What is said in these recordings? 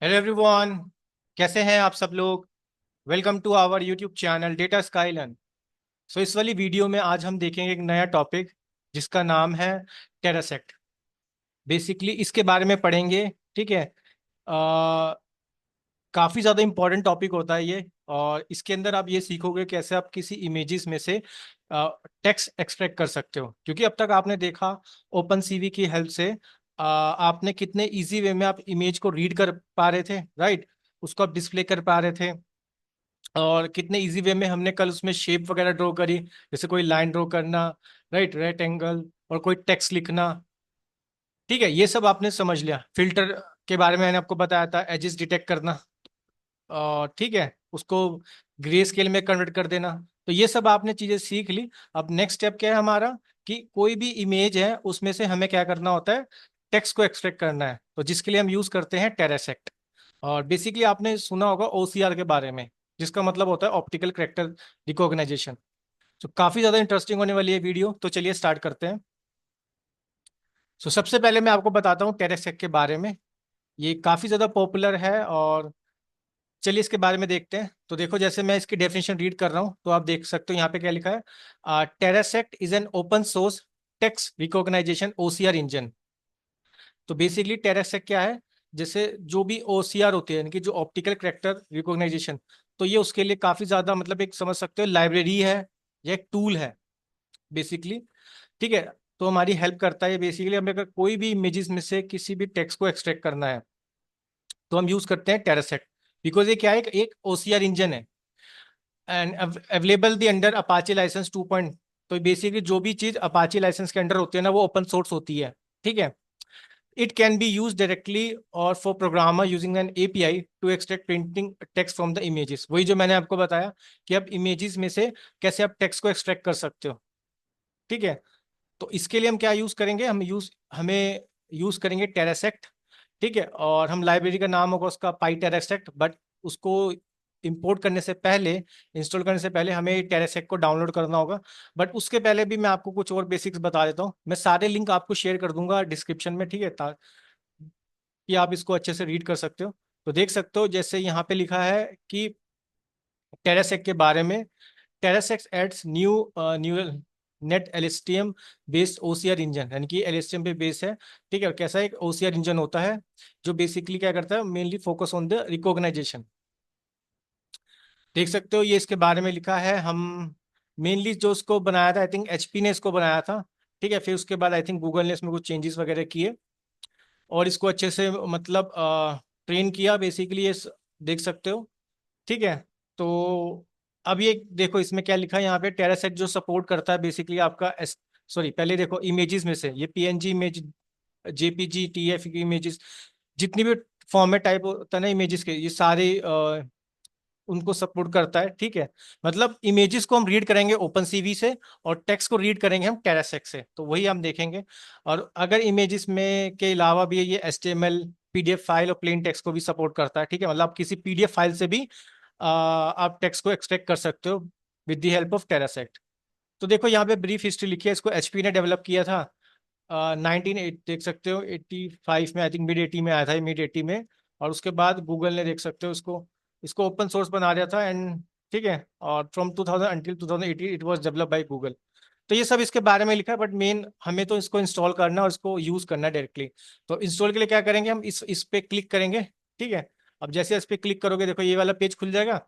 Hello everyone. कैसे हैं आप सब लोग। Welcome to our YouTube channel data स्काईलन। सो इस वाली वीडियो में आज हम देखेंगे एक नया टॉपिक जिसका नाम है टेरासेक्ट। बेसिकली इसके बारे में पढ़ेंगे। ठीक है। काफ़ी ज़्यादा इंपॉर्टेंट टॉपिक होता है ये। और इसके अंदर आप ये सीखोगे कैसे आप किसी इमेजेस में से टेक्स्ट एक्सट्रैक्ट कर सकते हो, क्योंकि अब तक आपने देखा ओपन सीवी की हेल्प से आपने कितने इजी वे में आप इमेज को रीड कर पा रहे थे, राइट। उसको आप डिस्प्ले कर पा रहे थे। और कितने इजी वे में हमने कल उसमें शेप वगैरह ड्रॉ करी, जैसे कोई लाइन ड्रॉ करना, राइट, रेक्ट एंगल, और कोई टेक्स्ट लिखना। ठीक है, ये सब आपने समझ लिया। फिल्टर के बारे में मैंने आपको बताया था, एजेस डिटेक्ट करना। ठीक है, उसको ग्रे स्केल में कन्वर्ट कर देना। तो ये सब आपने चीजें सीख ली। अब नेक्स्ट स्टेप क्या है हमारा, कि कोई भी इमेज है उसमें से हमें क्या करना होता है, टेक्स्ट को एक्सट्रैक्ट करना है। तो जिसके लिए हम यूज करते हैं टेरासेक्ट। और बेसिकली आपने सुना होगा ओसीआर के बारे में, जिसका मतलब होता है ऑप्टिकल कैरेक्टर रिकॉग्नाइजेशन। तो काफी ज्यादा इंटरेस्टिंग होने वाली है वीडियो, तो चलिए स्टार्ट करते हैं। सो सबसे पहले मैं आपको बताता हूँ टेरासेक्ट के बारे में। ये काफी ज्यादा पॉपुलर है, और चलिए इसके बारे में देखते हैं। तो देखो, जैसे मैं इसकी डेफिनेशन रीड कर रहा हूँ तो आप देख सकते हो यहाँ पे क्या लिखा है। Tesseract is an open source text recognition OCR engine. तो बेसिकली टेरासेक्ट क्या है, जैसे जो भी ओसीआर होते हैं, यानी कि जो ऑप्टिकल कैरेक्टर रिकॉग्नाइजेशन, तो ये उसके लिए काफी ज्यादा, मतलब एक समझ सकते हो लाइब्रेरी है या एक टूल है बेसिकली। ठीक है। तो हमारी हेल्प करता है बेसिकली, हमें अगर कोई भी इमेजेस में से किसी भी टेक्स्ट को एक्सट्रैक्ट करना है तो हम यूज करते हैं टेरासेक्ट। बिकॉज ये क्या है, एक ओसीआर इंजन है and available the under Apache license 2 point. तो बेसिकली जो भी चीज अपाचे लाइसेंस के अंडर होती है ना, वो ओपन सोर्स होती है। ठीक है। It can be use directly और for programmer using an API to extract printing text from the images. वही जो मैंने आपको बताया कि आप इमेजेस में से कैसे आप टेक्स्ट को एक्सट्रैक्ट कर सकते हो। ठीक है। तो इसके लिए हम क्या यूज करेंगे, हमें यूज करेंगे टेरासेक्ट। ठीक है। और हम लाइब्रेरी का नाम होगा उसका पाई टेरासेक्ट, बट उसको इंपोर्ट करने से पहले, इंस्टॉल करने से पहले हमें टेरासेक्ट को डाउनलोड करना होगा। बट उसके पहले भी मैं आपको कुछ और बेसिक्स बता देता हूँ। मैं सारे लिंक आपको शेयर कर दूंगा डिस्क्रिप्शन में, ठीक है, ताकि आप इसको अच्छे से रीड कर सकते हो। तो देख सकते हो जैसे यहाँ पे लिखा है कि टेरासेक्ट के बारे में, Tesseract adds new neural net LSTM based OCR engine, यानी कि एलएसटीएम पे बेस है। ठीक है। और कैसा एक ओसीआर इंजन होता है जो बेसिकली क्या करता है, mainly focus on the recognization. देख सकते हो ये इसके बारे में लिखा है। हम मेनली जो उसको बनाया था, आई थिंक एचपी ने इसको बनाया था। ठीक है। फिर उसके बाद आई थिंक गूगल ने इसमें कुछ चेंजेस वगैरह किए और इसको अच्छे से, मतलब ट्रेन किया बेसिकली, ये देख सकते हो। ठीक है। तो अब ये देखो इसमें क्या लिखा है यहाँ पे, टेरासेट जो सपोर्ट करता है बेसिकली आपका सॉरी, पहले देखो इमेजेस में से ये PNG image, JPG, TF images, जितनी भी फॉर्मेट टाइप होता है ना इमेजेस के, ये सारे उनको सपोर्ट करता है। ठीक है। मतलब इमेजेस को हम रीड करेंगे ओपन सीवी से, और टेक्स्ट को रीड करेंगे हम टेरासेक से, तो वही हम देखेंगे। और अगर इमेजेस में के अलावा भी ये एचटीएमएल, पीडीएफ फाइल और प्लेन टेक्स्ट को भी सपोर्ट करता है। ठीक है। मतलब आप किसी पीडीएफ फाइल से भी आप टेक्स्ट को एक्सट्रैक्ट कर सकते हो विद द हेल्प ऑफ टेरासेक्ट। तो देखो यहाँ पे ब्रीफ हिस्ट्री लिखी है, इसको एचपी ने डेवलप किया था 19 देख सकते हो 85 में, आई थिंक मिड 80 में आया था, मिड 80 में। और उसके बाद गूगल ने, देख सकते हो, इसको इसको ओपन सोर्स बना दिया था एंड, ठीक है, और from 2000 until 2018 it was develop by Google. तो ये सब इसके बारे में लिखा है, बट मेन हमें तो इसको इंस्टॉल करना है और इसको यूज करना है डायरेक्टली। तो इंस्टॉल के लिए क्या करेंगे, हम इस पे क्लिक करेंगे। ठीक है। अब जैसे इस पे क्लिक करोगे, देखो ये वाला पेज खुल जाएगा।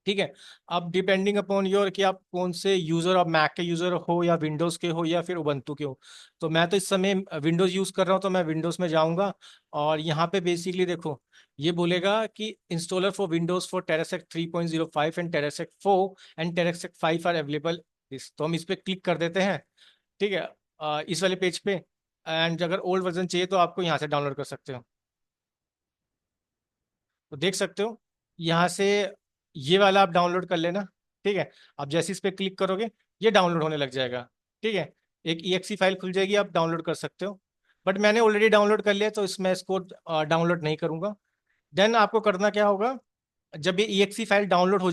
ठीक है। अब डिपेंडिंग अपॉन योर कि आप कौन से यूजर, आप मैक के यूजर हो या विंडोज के हो या फिर उबंटू के हो। तो मैं तो इस समय विंडोज यूज कर रहा हूँ, तो मैं विंडोज में जाऊंगा। और यहाँ पे बेसिकली देखो, ये बोलेगा कि इंस्टॉलर फॉर विंडोज फॉर टेरासेक 3.05 एंड टेरासेक 4 एंड टेरासेक 5 आर अवेलेबल। इस तो हम इस पे क्लिक कर देते हैं। ठीक है। इस वाले पेज पे। एंड अगर ओल्ड वर्जन चाहिए तो आपको यहाँ से डाउनलोड कर सकते हो। तो देख सकते हो यहाँ से ये वाला आप डाउनलोड कर लेना। ठीक है। आप जैसे इस पे क्लिक करोगे ये डाउनलोड होने लग जाएगा। ठीक है। एक ईएक्सी फाइल खुल जाएगी, आप डाउनलोड कर सकते हो। बट मैंने ऑलरेडी डाउनलोड कर लिया, तो इसमें इसको डाउनलोड नहीं करूंगा। देन आपको करना क्या होगा, जब ये ईएक्सी फाइल डाउनलोड हो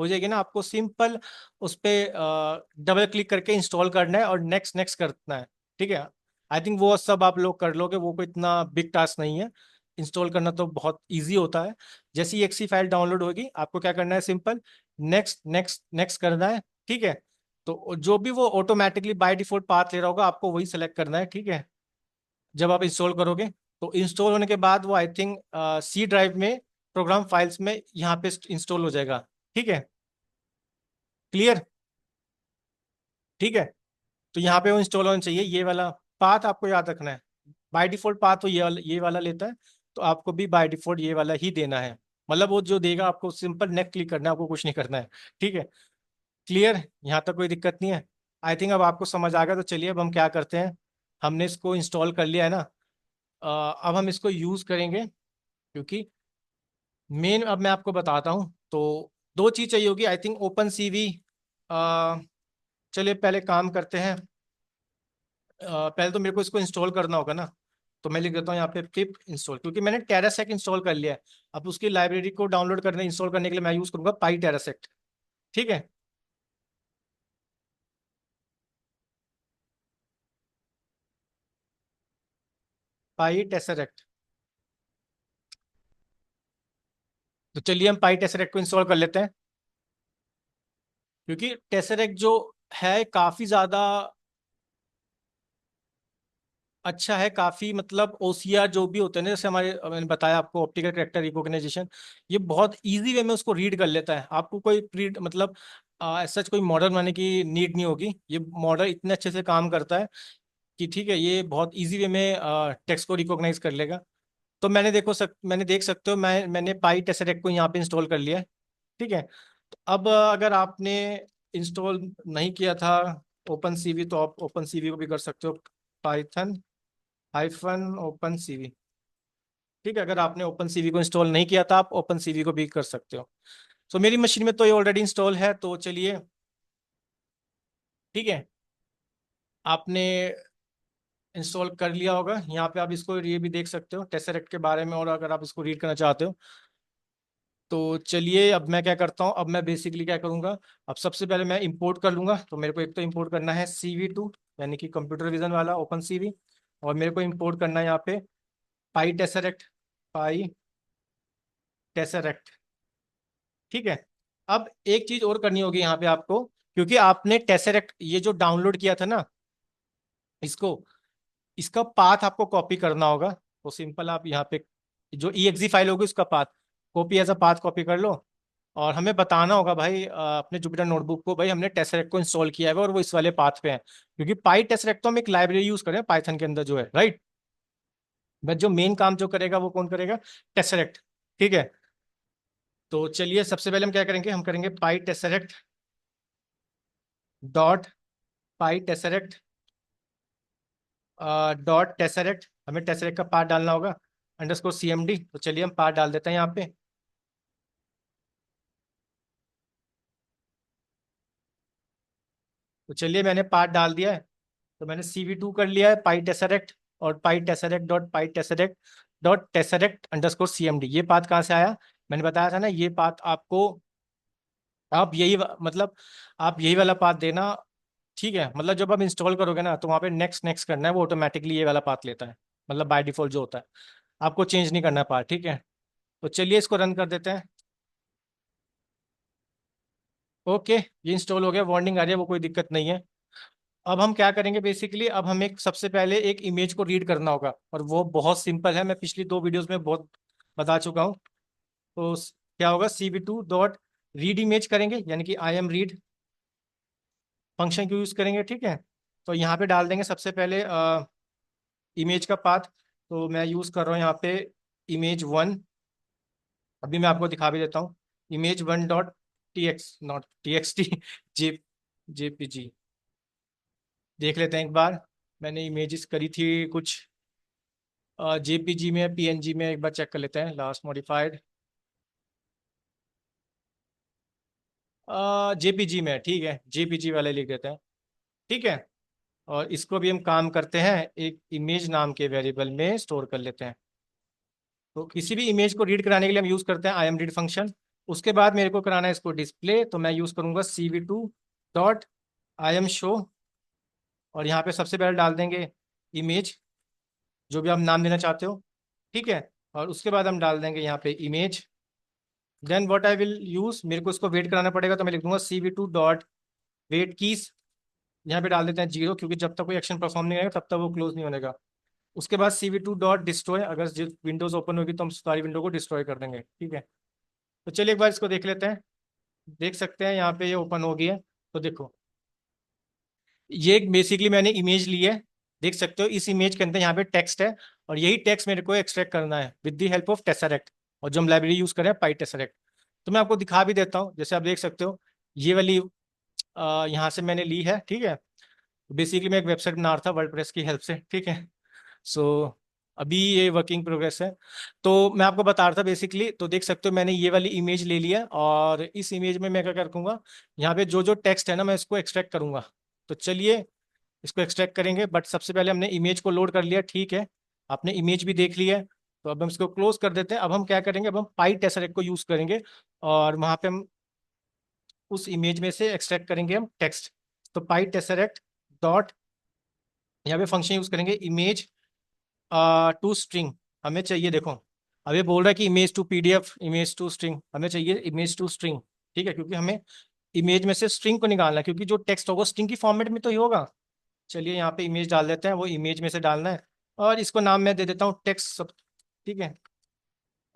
जाएगी ना, आपको सिंपल उस पर डबल क्लिक करके इंस्टॉल करना है और नेक्स्ट नेक्स्ट करना है। ठीक है। आई थिंक वो सब आप लोग कर लोगे, वो कोई इतना बिग टास्क नहीं है। इंस्टॉल करना तो बहुत इजी होता है। जैसे ही एक्सी फाइल डाउनलोड होगी आपको क्या करना है, सिंपल नेक्स्ट नेक्स्ट नेक्स्ट करना है, ठीक है। तो जो भी वो ऑटोमेटिकली बाय डिफॉल्ट पाथ ले रहा होगा आपको वही सेलेक्ट करना है, ठीक है। जब आप इंस्टॉल करोगे तो इंस्टॉल होने के बाद वो आई थिंक सी ड्राइव में प्रोग्राम फाइल्स में यहाँ पे इंस्टॉल हो जाएगा, ठीक है। क्लियर, ठीक है। तो यहाँ पे वो इंस्टॉल होना चाहिए, ये वाला पाथ आपको याद रखना है। बाय डिफॉल्ट पाथ तो ये वाला लेता है, तो आपको भी बाय डिफॉल्ट ये वाला ही देना है। मतलब वो जो देगा आपको सिंपल नेक्स्ट क्लिक करना है, आपको कुछ नहीं करना है, ठीक है। क्लियर, यहाँ तक कोई दिक्कत नहीं है। आई थिंक अब आपको समझ आ गया। तो चलिए अब हम क्या करते हैं, हमने इसको इंस्टॉल कर लिया है ना। अब हम इसको यूज करेंगे, क्योंकि मेन अब मैं आपको बताता हूँ। तो दो चीज चाहिए होगी आई थिंक, ओपन सीवी। चलिए पहले काम करते हैं। पहले तो मेरे को इसको इंस्टॉल करना होगा ना। तो मैं लिख देता हूँ यहाँ पे पिप इंस्टॉल, क्योंकि मैंने टेरासेक इंस्टॉल कर लिया है। अब उसकी लाइब्रेरी को डाउनलोड करने इंस्टॉल करने के लिए मैं यूज करूंगा पाई टेरासेक, ठीक है। पाई टेसरेक्ट। तो चलिए हम पाई टेसरेक्ट को इंस्टॉल कर लेते हैं, क्योंकि टेसरेक्ट जो है काफी ज्यादा अच्छा है। काफी मतलब ओसीआर जो भी होते हैं ना, जैसे हमारे मैंने बताया आपको ऑप्टिकल कैरेक्टर रिकॉग्निशन, ये बहुत इजी वे में उसको रीड कर लेता है। आपको कोई प्रीड मतलब सच कोई मॉडल बनाने की नीड नहीं होगी। ये मॉडल इतने अच्छे से काम करता है कि ठीक है, ये बहुत इजी वे में टेक्स्ट को रिकॉग्नाइज कर लेगा। तो मैंने देख सकते हो, मैंने पाई टेसरेक्ट को यहाँ पे इंस्टॉल कर लिया है, ठीक है। तो अब अगर आपने इंस्टॉल नहीं किया था ओपन सीवी, तो आप ओपन सीवी को भी कर सकते हो, पाइथन हाइफन ओपन सीवी, ठीक है। अगर आपने ओपन सीवी को इंस्टॉल नहीं किया था, आप ओपन सीवी को भी कर सकते हो। तो मेरी मशीन में तो ये ऑलरेडी इंस्टॉल है, तो चलिए, ठीक है। आपने इंस्टॉल कर लिया होगा। यहाँ पे आप इसको ये भी देख सकते हो टेसरेक्ट के बारे में, और अगर आप इसको रीड करना चाहते हो तो चलिए, अब मैं क्या करता हूँ, अब मैं बेसिकली क्या करूँगा। अब सबसे पहले मैं इंपोर्ट कर लूंगा। तो मेरे को एक तो इंपोर्ट करना है CV2, यानी कि कंप्यूटर विजन वाला ओपन सीवी। और मेरे को इंपोर्ट करना है यहाँ पे पाई टेसरेक्ट, पाई टेसरेक्ट, ठीक है। अब एक चीज और करनी होगी यहाँ पे आपको, क्योंकि आपने टेसरेक्ट ये जो डाउनलोड किया था ना, इसको इसका पाथ आपको कॉपी करना होगा। तो सिंपल आप यहाँ पे जो exe फाइल होगी उसका path copy, as a path copy कर लो। और हमें बताना होगा भाई अपने जुपिटर नोटबुक को, भाई हमने टेसरेक्ट को इंस्टॉल किया है और वो इस वाले पाथ पे है। क्योंकि पाई टेसरेक्ट तो हम एक लाइब्रेरी यूज करें पाइथन के अंदर जो है, राइट। बट जो मेन काम जो करेगा वो कौन करेगा, टेसरेक्ट, ठीक है। तो चलिए सबसे पहले हम क्या करेंगे, हम करेंगे पाई Tesseract dot pytesseract dot Tesseract. हमें टेसरेक्ट का पार्ट डालना होगा अंडरस्कोर CMD। तो चलिए हम पार्ट डाल देते हैं यहाँ पे। तो चलिए मैंने पार्ट डाल दिया है। तो मैंने CV2 कर लिया है पाई टेसरेक्ट, और pytesseract dot pytesseract dot tesseract underscore CMD। ये पाथ कहाँ से आया, मैंने बताया था ना, ये पाथ आपको आप मतलब आप यही वाला पाथ देना, ठीक है। मतलब जब आप इंस्टॉल करोगे ना तो वहाँ पे नेक्स्ट नेक्स्ट करना है, वो ऑटोमेटिकली ये वाला पाथ लेता है। मतलब बाय डिफॉल्ट जो होता है, आपको चेंज नहीं करना है पाथ, ठीक है। तो चलिए इसको रन कर देते हैं। ओके, ये इंस्टॉल हो गया, वार्निंग आ रही है, वो कोई दिक्कत नहीं है। अब हम क्या करेंगे बेसिकली, अब हमें सबसे पहले एक इमेज को रीड करना होगा, और वो बहुत सिंपल है, मैं पिछली दो वीडियोस में बहुत बता चुका हूँ। तो क्या होगा, CV2 डॉट रीड इमेज करेंगे, यानी कि IM रीड फंक्शन को यूज करेंगे, ठीक है। तो यहाँ पे डाल देंगे सबसे पहले इमेज का पाथ। तो मैं यूज कर रहा हूँ यहाँ पे Image1। अभी मैं आपको दिखा भी देता हूँ, Image1 dot TX not TXT J JPG। देख लेते हैं एक बार, मैंने इमेजेस करी थी कुछ JPG में, PNG में, एक बार चेक कर लेते हैं लास्ट मॉडिफाइड। JPG में, ठीक है, JPG वाले लिख देते हैं, ठीक है। और इसको भी हम काम करते हैं, एक इमेज नाम के वेरिएबल में स्टोर कर लेते हैं। तो किसी भी इमेज को रीड कराने के लिए हम यूज करते हैं IMRead फंक्शन। उसके बाद मेरे को कराना है इसको डिस्प्ले, तो मैं यूज करूंगा CV2 डॉट IMShow। और यहाँ पे सबसे पहले डाल देंगे इमेज, जो भी आप नाम देना चाहते हो, ठीक है। और उसके बाद हम डाल देंगे यहाँ पे image. Then what I will use, मेरे को इसको वेट कराना पड़ेगा, तो मैं लिख दूंगा CV2 डॉट वेट कीज। यहाँ पे डाल देते हैं 0, क्योंकि जब तक कोई एक्शन परफॉर्म नहीं करेगा तब तक वो क्लोज नहीं होनेगा। उसके बाद CV2 डॉट डिस्ट्रॉय, अगर विंडोज ओपन होगी तो हम सारी विंडो को डिस्ट्रॉय कर देंगे, ठीक है। तो चलिए एक बार इसको देख लेते हैं। देख सकते हैं यहाँ पे ये ओपन हो गई है। तो देखो, ये बेसिकली मैंने इमेज ली है। देख सकते हो इस इमेज के अंदर यहाँ पे टेक्स्ट है, और यही टेक्स्ट मेरे को एक्सट्रैक्ट करना है with the help of Tesseract, और जो हम लाइब्रेरी यूज करें पाई टेसरेक्ट। तो मैं आपको दिखा भी देता हूँ, जैसे आप देख सकते हो ये वाली यहाँ से मैंने ली है, ठीक है। बेसिकली मैं एक वेबसाइट बना रहा था वर्डप्रेस की हेल्प से, ठीक है। सो अभी ये वर्किंग प्रोग्रेस है। तो मैं आपको बता रहा था बेसिकली, तो देख सकते हो मैंने ये वाली इमेज ले लिया, और इस इमेज में मैं क्या करूँगा, यहाँ पे जो जो टेक्स्ट है ना मैं इसको एक्सट्रैक्ट करूंगा। तो चलिए इसको एक्सट्रैक्ट करेंगे, बट सबसे पहले हमने इमेज को लोड कर लिया, ठीक है। आपने इमेज भी देख लिया है, तो अब हम इसको क्लोज कर देते हैं। अब हम क्या करेंगे, अब हम पाई टेसरेक्ट को यूज करेंगे, और वहां पे हम उस इमेज में से एक्सट्रैक्ट करेंगे हम टेक्स्ट। तो पाई टेसरेक्ट डॉट, यहाँ पे फंक्शन यूज करेंगे इमेज टू स्ट्रिंग। हमें चाहिए, देखो अब ये बोल रहा है कि image to PDF, image to string, हमें चाहिए इमेज टू स्ट्रिंग, ठीक है, क्योंकि हमें इमेज में से स्ट्रिंग को निकालना है, क्योंकि जो टेक्स्ट होगा स्ट्रिंग की फॉर्मेट में तो ही होगा। चलिए यहाँ पे इमेज डाल देते हैं, वो इमेज में से डालना है, और इसको नाम मैं दे देता हूँ टेक्स्ट सब, ठीक है।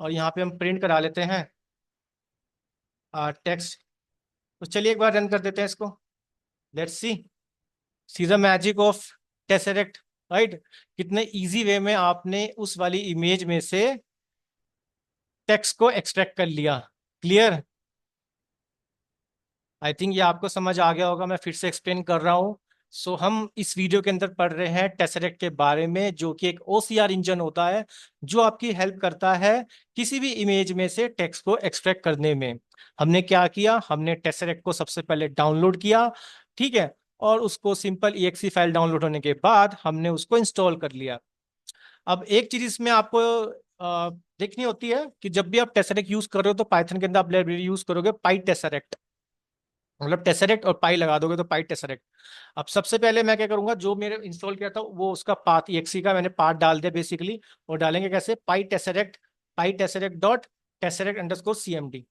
और यहाँ पे हम प्रिंट करा लेते हैं टेक्स्ट। तो चलिए एक बार रन कर देते हैं इसको, let's see the magic of Tesseract, right. कितने इजी वे में आपने उस वाली इमेज में से टेक्स्ट को एक्सट्रैक्ट कर लिया। क्लियर? आई थिंक ये आपको समझ आ गया होगा, मैं फिर से एक्सप्लेन कर रहा हूँ। सो हम इस वीडियो के अंदर पढ़ रहे हैं टेसरेक्ट के बारे में, जो कि एक OCR इंजन होता है, जो आपकी हेल्प करता है किसी भी इमेज में से टेक्स्ट को एक्सट्रैक्ट करने में। हमने क्या किया, हमने टेसरेक्ट को सबसे पहले डाउनलोड किया, ठीक है, और उसको सिंपल EXE फाइल डाउनलोड होने के बाद हमने उसको इंस्टॉल कर लिया। अब एक चीज इसमें आपको देखनी होती है कि जब भी आप टेसरेक्ट यूज कर रहे हो तो पाइथन के अंदर आप लाइब्रेरी यूज करोगे पाई टेसरेक्ट, मतलब टेसरेक्ट और पाई लगा दोगे तो पाई टेसरेक्ट। अब सबसे पहले मैं क्या करूंगा, जो मेरे इंस्टॉल किया था वो उसका पाथ EXE का मैंने पाथ डाल दिया बेसिकली, और डालेंगे कैसे, pytesseract dot tesseract underscore CMD।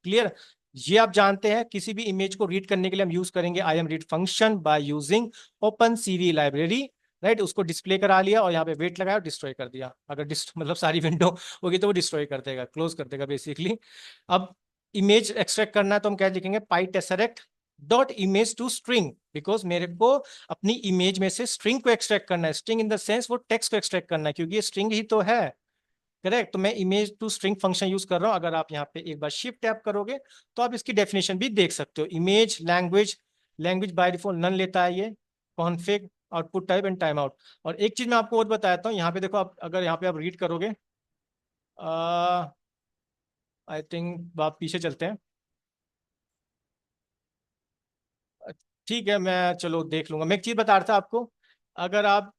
Clear? ये आप जानते हैं किसी भी इमेज को रीड करने के लिए हम यूज करेंगे IMRead function by using OpenCV library, right. उसको डिस्प्ले करा लिया और यहाँ पे वेट लगाया और डिस्ट्रॉय कर दिया। अगर मतलब सारी विंडो होगी तो वो डिस्ट्रॉय कर देगा, क्लोज कर देगा बेसिकली। अब इमेज एक्सट्रैक्ट करना है तो हम क्या लिखेंगे, pytesseract dot image to string, because मेरे को अपनी इमेज में से स्ट्रिंग को एक्सट्रैक्ट करना है। स्ट्रिंग इन द सेंस वो टेक्स्ट को एक्सट्रैक्ट करना है, क्योंकि ये स्ट्रिंग ही तो है, करेक्ट। तो मैं image to string function use कर रहा हूं। अगर आप यहाँ पे एक बार शिफ्ट टैप करोगे तो आप इसकी डेफिनेशन भी देख सकते हो। Image language, language by default none लेता है ये, config, output type and time out. और एक चीज मैं आपको और बताता हूँ, यहाँ पे देखो, आप अगर यहाँ पे आप रीड करोगे, आई थिंक आप पीछे चलते हैं, ठीक है, मैं चलो देख लूंगा। मैं एक चीज बता रहा था आपको, अगर आप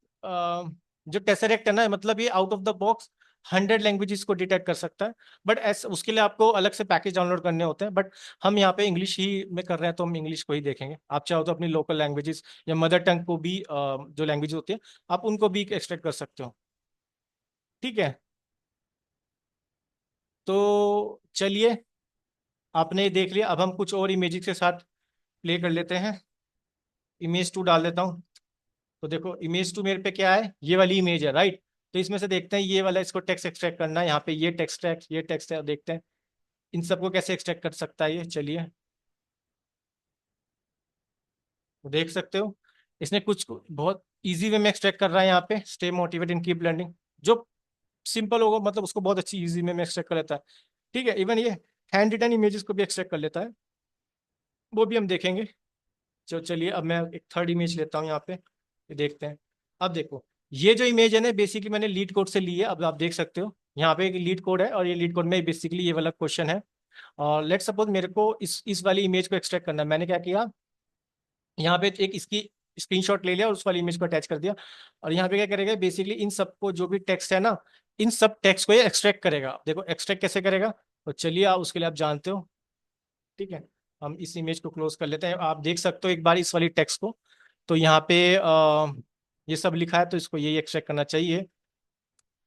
जो टेसरेक्ट है ना, मतलब ये out of the box 100 languages को डिटेक्ट कर सकता है, बट ऐसा उसके लिए आपको अलग से पैकेज डाउनलोड करने होते हैं। बट हम यहाँ पे इंग्लिश ही में कर रहे हैं तो हम इंग्लिश को ही देखेंगे। आप चाहो तो अपनी लोकल लैंग्वेजेस या मदर टंग को भी जो लैंग्वेज होती है आप उनको भी एक्सट्रैक्ट कर सकते हो, ठीक है। तो चलिए, आपने ये देख लिया, अब हम कुछ और इमेजेस के साथ प्ले कर लेते हैं। इमेज 2 डाल देता हूँ। तो देखो इमेज 2 मेरे पे क्या है, ये वाली इमेज है, राइट। तो इसमें से देखते हैं ये वाला, इसको टेक्स्ट एक्सट्रैक्ट करना है। यहाँ पे ये टेक्स्ट है, ये टेक्स्ट है, देखते हैं इन सबको कैसे एक्सट्रैक्ट कर सकता है ये। चलिए, तो देख सकते हो इसने कुछ बहुत इजी वे में एक्सट्रैक्ट कर रहा है। यहाँ पे stay motivate in keep learning, जो सिंपल होगा मतलब उसको बहुत अच्छी इजी वे में एक्सट्रैक्ट कर लेता है, ठीक है। इवन ये हैंड रिटन इमेजेस को भी एक्सट्रैक्ट कर लेता है, वो भी हम देखेंगे। जो चलिए, अब मैं एक थर्ड इमेज लेता हूँ यहाँ पे, ये देखते हैं। अब देखो, ये जो इमेज है ना बेसिकली मैंने लीड कोड से ली है। अब आप देख सकते हो यहाँ पे एक लीड कोड है, और ये लीड कोड में बेसिकली ये वाला क्वेश्चन है। और लेट्स सपोज मेरे को इस वाली इमेज को एक्सट्रैक्ट करना है। मैंने क्या किया, यहाँ पे एक इसकी स्क्रीनशॉट ले लिया और उस वाली इमेज को अटैच कर दिया। और यहाँ पे क्या करेगा, बेसिकली इन सबको जो भी टेक्स्ट है ना, इन सब टेक्स्ट को ये एक्सट्रैक्ट करेगा। देखो एक्सट्रैक्ट कैसे करेगा, तो चलिए आप उसके लिए आप जानते हो, ठीक है। हम इस इमेज को क्लोज कर लेते हैं। आप देख सकते हो एक बार इस वाली टेक्स्ट को, तो यहाँ पे ये सब लिखा है, तो इसको यही एक्सट्रैक्ट करना चाहिए।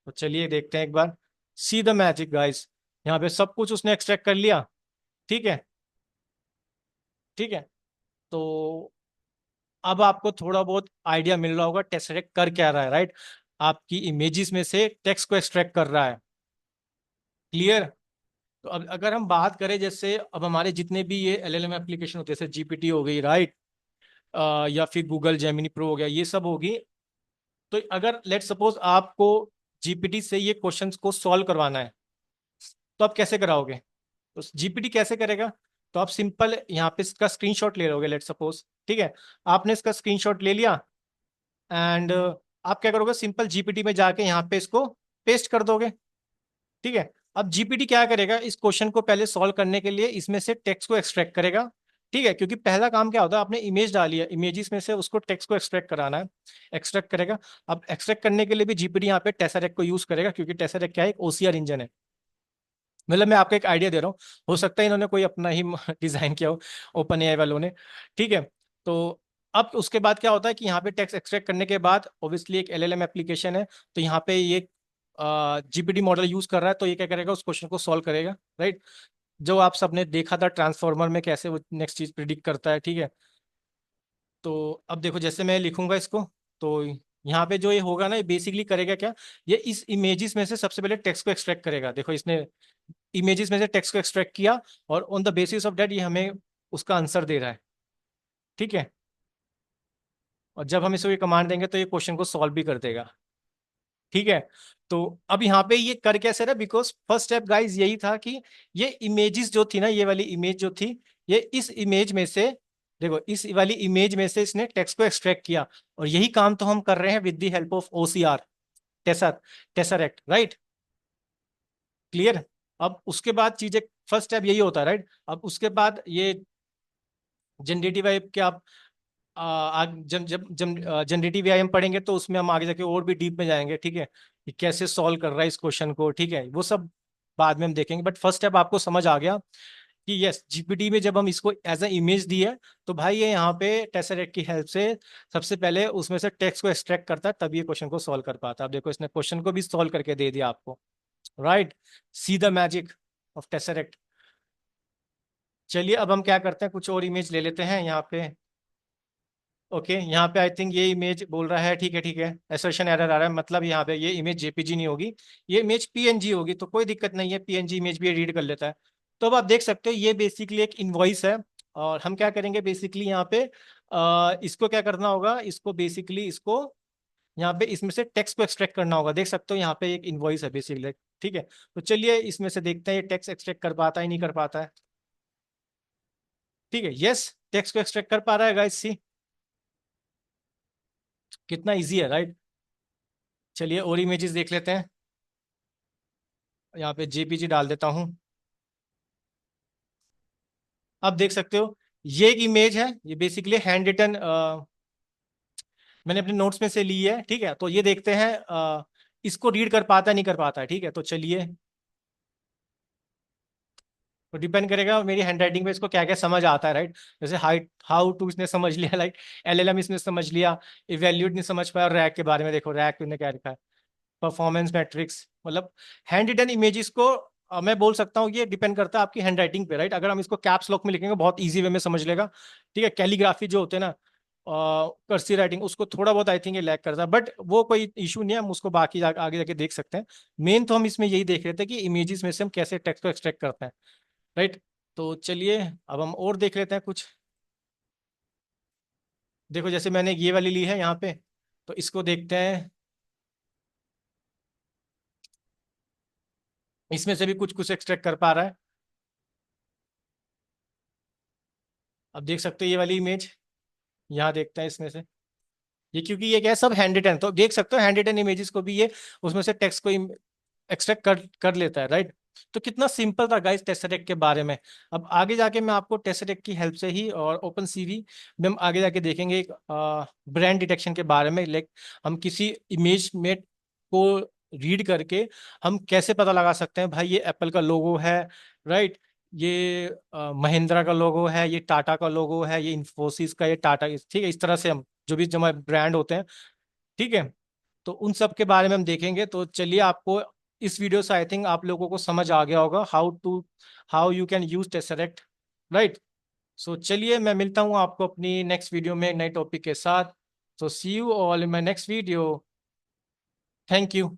तो चलिए देखते हैं एक बार। सी द मैजिक गाइस, यहाँ पे सब कुछ उसने एक्सट्रैक्ट कर लिया। ठीक है, ठीक है। तो अब आपको थोड़ा बहुत आइडिया मिल रहा होगा टेसरेक्ट कर क्या रहा है, राइट? आपकी इमेजेस में से टेक्स्ट को एक्सट्रैक्ट कर रहा है। क्लियर? तो अब अगर हम बात करें, जैसे अब हमारे जितने भी ये एलएलएम एप्लीकेशन होते हैं, जैसे जीपीटी हो गई, राइट, या फिर गूगल जेमिनी प्रो हो गया, ये सब होगी। तो अगर लेट सपोज आपको जीपीटी से ये क्वेश्चंस को सॉल्व करवाना है, तो आप कैसे कराओगे? तो जीपीटी कैसे करेगा? तो आप सिंपल यहाँ पे इसका स्क्रीनशॉट ले लोगे, लेट सपोज। ठीक है, आपने इसका स्क्रीनशॉट ले लिया, एंड आप क्या करोगे, सिंपल जीपीटी में जाके यहाँ पे इसको पेस्ट कर दोगे। ठीक है, अब जीपीटी क्या करेगा, इस क्वेश्चन को पहले सॉल्व करने के लिए इसमें से टेक्स्ट को एक्सट्रैक्ट करेगा। ठीक है, क्योंकि पहला काम क्या होता है, आपने इमेज डाली है, इमेजेस में से उसको टेक्स्ट को एक्सट्रैक्ट कराना है, एक्सट्रैक्ट करेगा। अब एक्सट्रैक्ट करने के लिए भी जीपीटी यहाँ पे टेसरेक्ट को यूज करेगा, क्योंकि टेसरेक्ट क्या है, एक ओसीआर इंजन है। मतलब मैं आपको एक आइडिया दे रहा हूँ, हो सकता है इन्होंने कोई अपना ही डिजाइन किया हो, ओपन एआई वालों ने। ठीक है, तो अब उसके बाद क्या होता है कि यहाँ पे टेक्स्ट एक्सट्रैक्ट करने के बाद ऑब्वियसली एक एलएलएम एप्लीकेशन है, तो यहाँ पे ये जीपीटी मॉडल यूज कर रहा है, तो ये क्या करेगा, उस क्वेश्चन को सॉल्व करेगा, राइट? जो आप सबने देखा था ट्रांसफॉर्मर में कैसे वो नेक्स्ट चीज प्रिडिक्ट करता है। ठीक है, तो अब देखो जैसे मैं लिखूंगा इसको, तो यहाँ पे जो ये होगा ना, ये बेसिकली करेगा क्या, ये इस इमेजेस में से सबसे पहले टेक्स्ट को एक्सट्रैक्ट करेगा। देखो इसने इमेजेस में से टेक्स्ट को एक्सट्रैक्ट किया, और on the basis of that ये हमें उसका आंसर दे रहा है। ठीक है, और जब हम इसको ये कमांड देंगे तो ये क्वेश्चन को सॉल्व भी कर देगा। ठीक है, तो अब यहाँ पे ये कर कैसे रहा, बिकॉज फर्स्ट स्टेप गाइज यही था कि ये इमेजेस जो थी ना, ये वाली इमेज जो थी, ये इस इमेज में से, देखो इस वाली इमेज में से इसने टेक्स्ट को एक्सट्रैक्ट किया, और यही काम तो हम कर रहे हैं with the help of OCR, tasar Tesseract, right? Clear? अब उसके बाद चीजें, फर्स्ट स्टेप यही होता है, राइट? अब उसके बाद ये जनरेटिव एआई के आप जब जब जब जनरेटिव एआई हम पढ़ेंगे, तो उसमें हम आगे जाके और भी डीप में जाएंगे। ठीक है, कि कैसे सॉल्व कर रहा है इस क्वेश्चन को। ठीक है, वो सब बाद में हम देखेंगे, बट फर्स्ट स्टेप आपको समझ आ गया कि यस, जीपीटी में जब हम इसको एज अ इमेज दी है, तो भाई ये यहाँ पे टेसरेक्ट की हेल्प से सबसे पहले उसमें से टेक्स्ट को एक्सट्रैक्ट करता है, तब ये क्वेश्चन को सॉल्व कर पाता है। अब देखो इसने क्वेश्चन को भी सॉल्व करके दे दिया आपको, right? See the magic of Tesseract. चलिए अब हम क्या करते हैं, कुछ और इमेज ले लेते हैं यहाँ पे। ओके, यहाँ पे आई थिंक ये इमेज बोल रहा है, ठीक है ठीक है, एसर्शन एरर आ रहा है, मतलब यहाँ पे ये इमेज जेपीजी नहीं होगी, ये इमेज पीएनजी होगी, तो कोई दिक्कत नहीं है, पीएनजी इमेज भी रीड कर लेता है। तो अब आप देख सकते हो ये बेसिकली एक इनवॉइस है, और हम क्या करेंगे बेसिकली यहाँ पे, इसको क्या करना होगा, इसको बेसिकली इसको यहाँ पे इसमें से टेक्स्ट को एक्सट्रैक्ट करना होगा। देख सकते हो यहाँ पे एक इनवॉइस है बेसिकली। ठीक है, तो चलिए इसमें से देखते हैं ये टेक्स्ट एक्सट्रैक्ट कर पाता है नहीं कर पाता है। ठीक है, यस, टेक्स्ट को एक्सट्रैक्ट कर पा रहा है गाइस, सी कितना इजी है, राइट? चलिए और इमेजेस देख लेते हैं, यहाँ पे जेपीजी डाल देता हूँ। आप देख सकते हो ये एक इमेज है, ये बेसिकली हैंड रिटन, मैंने अपने नोट्स में से ली है। ठीक है, तो ये देखते हैं इसको रीड कर पाता है नहीं कर पाता है। ठीक है, तो चलिए, तो डिपेंड करेगा मेरी हैंडराइटिंग पे इसको क्या क्या समझ आता है, राइट? जैसे हाइट हाउ टू इसने समझ लिया, लाइक एलएलएम इसने समझ लिया, इवैल्यूएट नहीं समझ पाया, और रैक के बारे में देखो, रैक ने क्या लिखा है, परफॉर्मेंस मैट्रिक्स, मतलब हैंड रिटन इमेजेस को मैं बोल सकता हूँ ये डिपेंड करता है आपकी हैंड राइटिंग पे, राइट? अगर हम इसको कैप्स लॉक में लिखेंगे बहुत इजी वे में समझ लेगा। ठीक है, कैलीग्राफी जो होते हैं ना, कर्सिव राइटिंग, उसको थोड़ा बहुत आई थिंक ये लैक करता है, बट वो कोई इशू नहीं है, हम उसको बाकी आगे जाके देख सकते हैं। मेन तो हम इसमें यही देख रहे थे कि इमेजेस में से हम कैसे टेक्स्ट को एक्सट्रैक्ट करते हैं, राइट? तो चलिए अब हम और देख लेते हैं कुछ। देखो जैसे मैंने ये वाली ली है यहाँ पे, तो इसको देखते हैं, इसमें से भी कुछ कुछ एक्सट्रैक्ट कर पा रहा है। अब देख सकते हो ये वाली इमेज, यहाँ देखते हैं इसमें से, ये क्योंकि ये क्या है, सब हैंड रिटन, तो देख सकते हो हैंड रिटन इमेजेस को भी ये उसमें से टेक्स्ट को एक्सट्रैक्ट कर कर लेता है, राइट? तो कितना सिंपल था गाइस टेसरेक्ट के बारे में। अब आगे जाके मैं आपको टेसरेक्ट की हेल्प से ही और ओपन सीवी में हम आगे जाके देखेंगे एक ब्रांड डिटेक्शन के बारे में, लाइक हम किसी इमेज में को रीड करके हम कैसे पता लगा सकते हैं भाई ये एप्पल का लोगो है, राइट? ये महिंद्रा का लोगो है, ये टाटा का लोगो है, ये इन्फोसिस का, ये टाटा, ठीक है, इस तरह से हम जो भी जमा ब्रांड होते हैं। ठीक है, तो उन सब के बारे में हम देखेंगे। तो चलिए आपको इस वीडियो से आई थिंक आप लोगों को समझ आ गया होगा how you can use Tesseract, right. So चलिए मैं मिलता हूँ आपको अपनी नेक्स्ट वीडियो में नए टॉपिक के साथ। So see you all in my next video. Thank you.